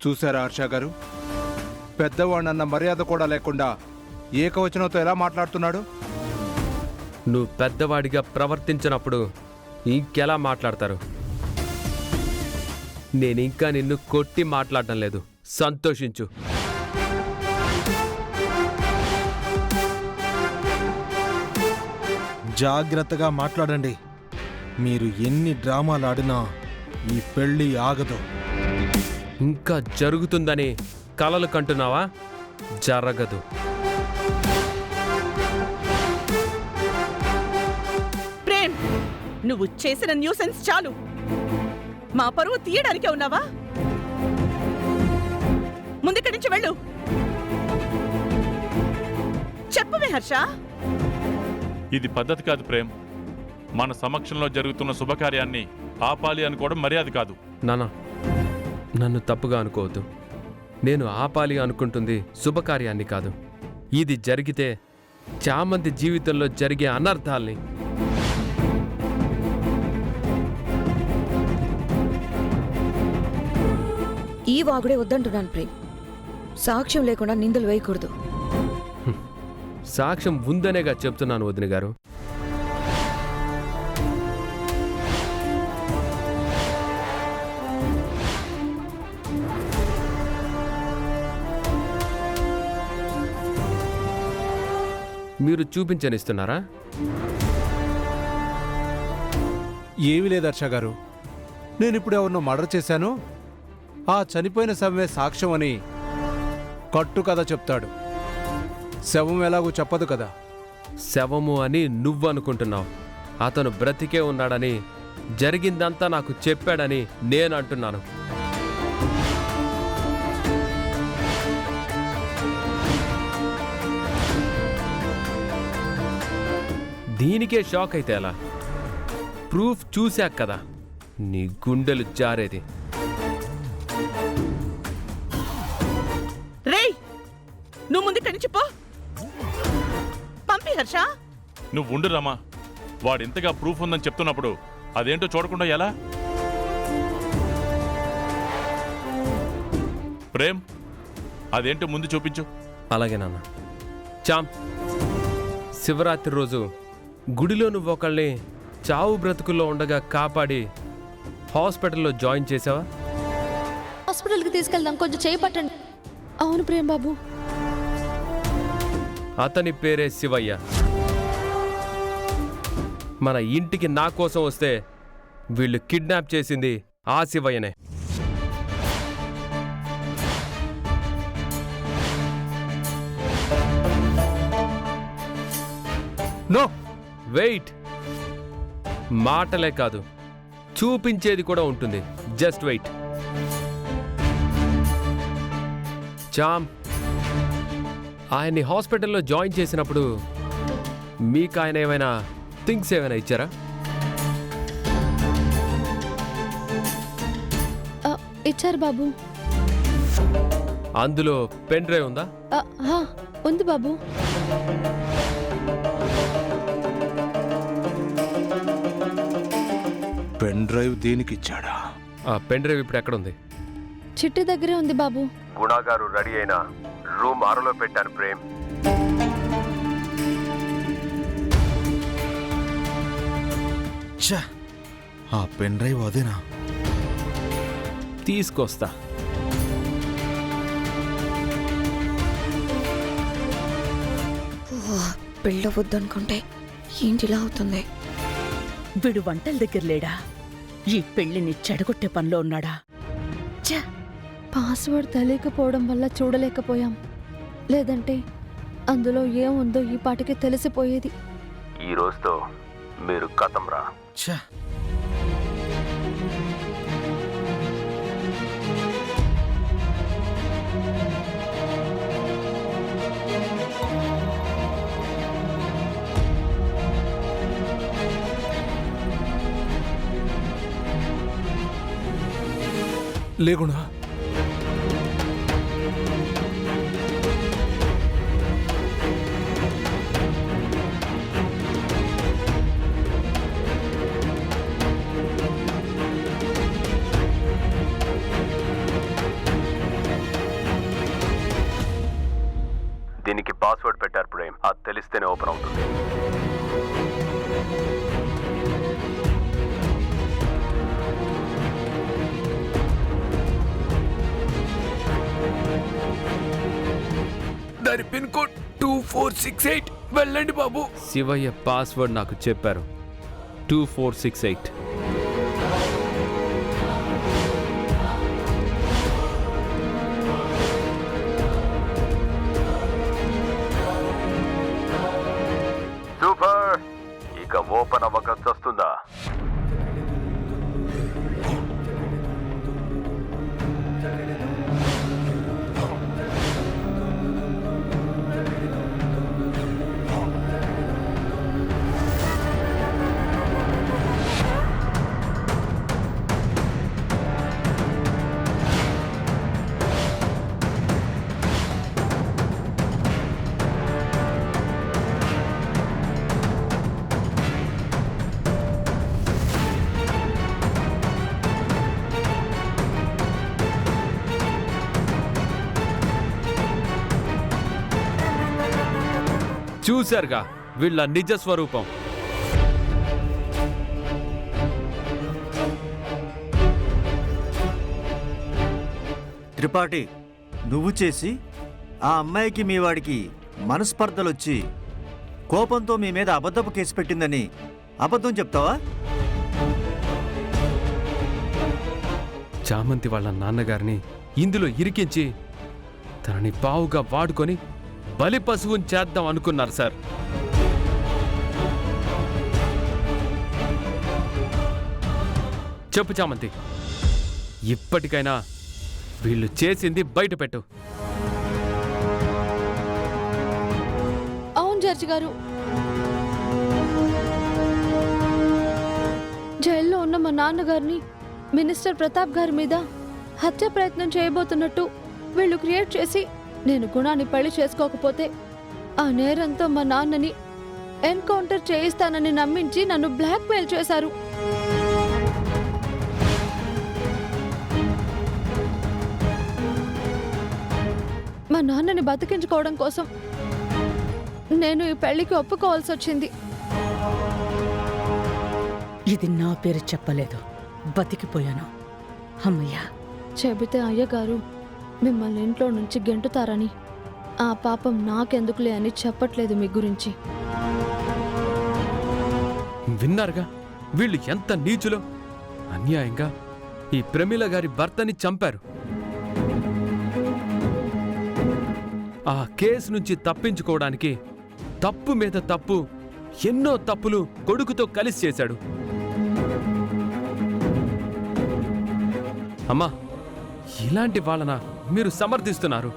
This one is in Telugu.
చూశారా హర్ష గారు, పెద్దవాడినన్న మర్యాద కూడా లేకుండా ఏకవచనంతో ఎలా మాట్లాడుతున్నాడు? నువ్వు పెద్దవాడిగా ప్రవర్తించినప్పుడు ఇంకెలా మాట్లాడతారు? నేనింకా నిన్ను కొట్టి మాట్లాడటం లేదు, సంతోషించు. జాగ్రత్తగా మాట్లాడండి. మీరు ఎన్ని డ్రామాలు ఆడినా ఈ పెళ్లి ఆగదు. ఇంకా జరుగుతుందని కలలు కంటున్నావా? జరగదు. ప్రేమ్, నువ్వు చేసిన న్యూసెన్స్ చాలు. మా పరువు తీయడానికే ఉన్నావా? ముందుక్కడి నుంచి వెళ్ళు. చెప్పవే హర్ష. ఇది పద్ధతి కాదు ప్రేమ్. మన సమక్షంలో జరుగుతున్న శుభకార్యాన్ని ఆపాలి అనుకోవడం మర్యాద కాదు. నానా, నన్ను తప్పుగా అనుకోవద్దు. నేను ఆపాలి అనుకుంటుంది శుభకార్యాన్ని కాదు. ఇది జరిగితే చామంతి జీవితంలో జరిగే అనర్థాల్ని. ఈ వాగుడే వద్దంటున్నాను ప్రేమ్. సాక్ష్యం లేకుండా నిందలు వేయకూడదు. సాక్ష్యం ఉందనేగా చెప్తున్నాను వదిన గారు. మీరు చూపించనిస్తున్నారా? ఏమీ లేదు హర్ష గారు, నేనిప్పుడు ఎవరినో మర్డర్ చేశాను, ఆ చనిపోయిన శవమే సాక్ష్యం అని కట్టు కథ చెప్తాడు. శవం ఎలాగూ చెప్పదు కదా. శవము అని నువ్వు అనుకుంటున్నావు. అతను బ్రతికే ఉన్నాడని, జరిగిందంతా నాకు చెప్పాడని నేను అంటున్నాను. దీనికే షాక్ అయితే ఎలా? ప్రూఫ్ చూశాక కదా నీ గుండెలు జారేది. రేయ్, నువ్వు ముందుక్కడి నుంచి పో. పంపి హర్ష. నువ్వు ఉండు రమా. వాడింతగా ప్రూఫ్ ఉందని చెప్తున్నప్పుడు అదేంటో చూడకుండా ఎలా? ప్రేమ్, అదేంటో ముందు చూపించు. అలాగే నాన్న. చామ్, శివరాత్రి రోజు గుడిలో నువ్వు ఒకళ్ళని చావు బ్రతుకుల్లో ఉండగా కాపాడి హాస్పిటల్లో జాయిన్ చేసావా? హాస్పిటల్కి తీసుకెళ్దాం, కొంచెం చేపట్టండి. అవును ప్రేమ్ బాబు. అతని పేరే శివయ్య. మన ఇంటికి నా కోసం వస్తే వీళ్ళు కిడ్నాప్ చేసింది ఆ శివయ్యనే. No, wait. మాటలే కాదు, చూపించేది కూడా ఉంటుంది. Just wait. చామ్, ఆయన్ని హాస్పిటల్లో జాయిన్ చేసినప్పుడు మీకు ఆయన ఏమైనా థింగ్స్ ఏమైనా ఇచ్చారా? ఇచ్చారు బాబు. అందులో పెన్ డ్రైవ్ ఉందా? ఉంది బాబు. Pen drive దేనికిచ్చాడా? ఆ పెన్ డ్రైవ్ ఇప్పుడు ఎక్కడుంది? చిట్టి దగ్గరే ఉంది బాబు. గుణాగారు రెడీ అయిన రూమ్ 6లో పెట్టాను ప్రేమ్. ఛ, ఆ పెన్ డ్రైవ్ అదేనా? తీసుకొస్తా. పెళ్ళ వద్దనుకుంటే ఏంటిలా అవుతుంది? వీడు వంటల దగ్గర లేడా? ఈ పెళ్లిని చెడగొట్టే పనిలో ఉన్నాడా? పాస్వర్డ్ తెలియకపోవడం వల్ల చూడలేకపోయాం. లేదంటే అందులో ఏముందో ఈ పాటికి తెలిసిపోయేది. ఈ రోజుతో మీరు కథం రా. ఛ, లేగుణా, పాస్వర్డ్ పెట్టారు ప్రేమ్. అది తెలిస్తేనే ఓపెన్ అవుతుంది. దాని పిన్ కోడ్ 2468. వెళ్ళండి బాబు. శివయ్య పాస్వర్డ్ నాకు చెప్పారు. 2468. సూపర్. ఇక ఓపెన్ అవ్వకల్సి వస్తుందా? చూశారుగా వీళ్ళ నిజ స్వరూపం. త్రిపాఠి, నువ్వు చేసి ఆ అమ్మాయికి మీ వాడికి మనస్పర్ధలొచ్చి కోపంతో మీ మీద అబద్ధపు కేసు పెట్టిందని అబద్ధం చెప్తావా? చామంతి వాళ్ళ నాన్నగారిని ఇందులో ఇరికించి తనని పావుగా వాడుకొని బలి పశువుని చేద్దాం అనుకున్నారు సార్. చెప్పు చామంతి, ఇప్పటికైనా వీళ్ళు చేసింది బయట పెట్టు. అవును జడ్జి గారు, జైల్లో ఉన్న మా నాన్నగారిని మినిస్టర్ ప్రతాప్ గారి మీద హత్య ప్రయత్నం చేయబోతున్నట్టు వీళ్ళు క్రియేట్ చేసి, నేను గుణాన్ని పెళ్లి చేసుకోకపోతే ఆ నేరంతో మా నాన్నని ఎన్కౌంటర్ చేయిస్తానని నమ్మించి నన్ను బ్లాక్మెయిల్ చేశారు. మా నాన్నని బతికించుకోవడం కోసం నేను ఈ పెళ్లికి ఒప్పుకోవాల్సి వచ్చింది. ఇది నా పేరు చెప్పలేదు, బతికిపోయాను. అమ్మయ్యా. చెబితే అయ్యగారు మిమ్మల్ని ఇంట్లో నుంచి గెంటుతారని, ఆ పాపం నాకెందుకులే అని చెప్పట్లేదు మీ గురించి. విన్నారుగా వీళ్ళు ఎంత నీచులో. అన్యాయంగా ఈ ప్రమీల గారి భర్తని చంపారు. ఆ కేసు నుంచి తప్పించుకోవడానికి తప్పు మీద తప్పు, ఎన్నో తప్పులు కొడుకుతో కలిసి చేశాడు. అమ్మా, ఇలాంటి వాళ్ళన మీరు సమర్థిస్తున్నారు?